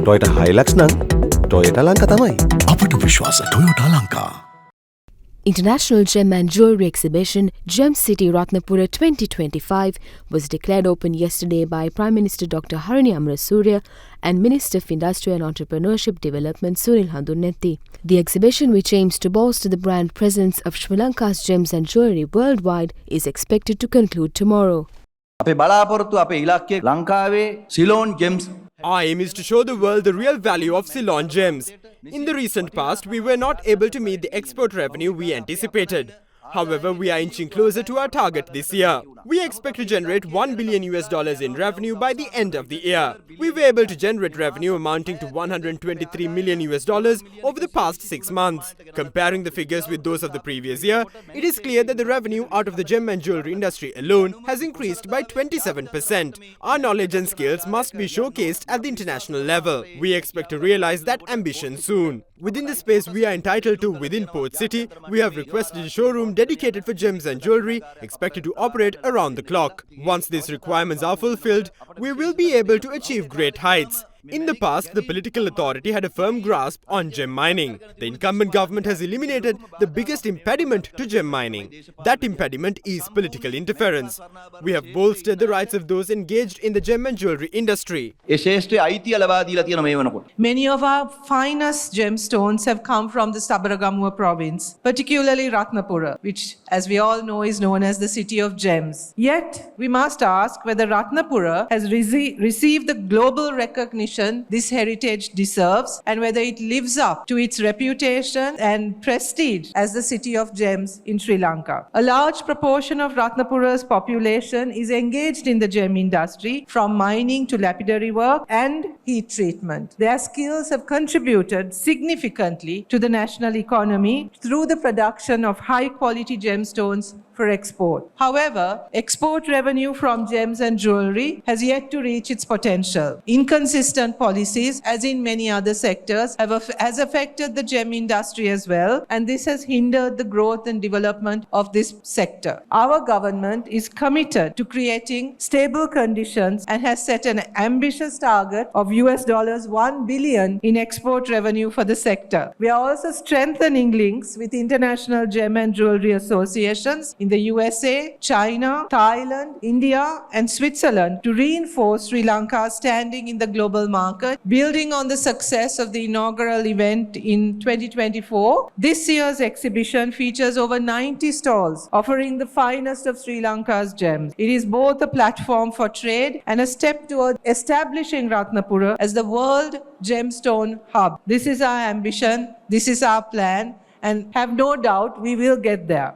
Toyota Hilux නම් Toyota Lanka තමයි. අපට විශ්වාස Toyota Lanka. International Gem and Jewelry Exhibition Gem City Ratnapura 2025 was declared open yesterday by Prime Minister Dr. Harini Amarasuriya and Minister of Industry and Entrepreneurship Development Sunil Handunnetti. The exhibition, which aims to bolster the brand presence of Sri Lanka's gems and jewelry worldwide, is expected to conclude tomorrow. අපේ බලාපොරොත්තු අපේ ඉලක්කය ලංකාවේ Ceylon James. Our aim is to show the world the real value of Ceylon gems. In the recent past, we were not able to meet the export revenue we anticipated. However, we are inching closer to our target this year. We expect to generate $1 billion in revenue by the end of the year. We were able to generate revenue amounting to $123 million over the past 6 months. Comparing the figures with those of the previous year, it is clear that the revenue out of the gem and jewelry industry alone has increased by 27%. Our knowledge and skills must be showcased at the international level. We expect to realize that ambition soon. Within the space we are entitled to within Port City, we have requested a showroom dedicated for gems and jewelry, expected to operate around the clock. Once these requirements are fulfilled, we will be able to achieve great heights. In the past, the political authority had a firm grasp on gem mining. The incumbent government has eliminated the biggest impediment to gem mining. That impediment is political interference. We have bolstered the rights of those engaged in the gem and jewelry industry. ඒ ශේෂ්ත්‍රයේ අයිතිය ලබා දීලා තියෙන මේ වෙනකොට. Many of our finest gemstones have come from the Sabaragamuwa province, particularly Ratnapura, which, as we all know, is known as the city of gems. Yet, we must ask whether Ratnapura has received the global recognition this heritage deserves and whether it lives up to its reputation and prestige as the city of gems in Sri Lanka. A large proportion of Ratnapura's population is engaged in the gem industry, from mining to lapidary work and heat treatment. Their skills have contributed significantly to the national economy through the production of high-quality gemstones for export. However, export revenue from gems and jewelry has yet to reach its potential. Inconsistent policies, as in many other sectors, has affected the gem industry as well, and this has hindered the growth and development of this sector. Our government is committed to creating stable conditions and has set an ambitious target of $1 billion in export revenue for the sector. We are also strengthening links with international gem and jewelry associations in the USA, China, Thailand, India, and Switzerland to reinforce Sri Lanka's standing in the global market, building on the success of the inaugural event in 2024. This year's exhibition features over 90 stalls offering the finest of Sri Lanka's gems. It is both a platform for trade and a step toward establishing Ratnapura as the world gemstone hub. This is our ambition, this is our plan, and have no doubt we will get there.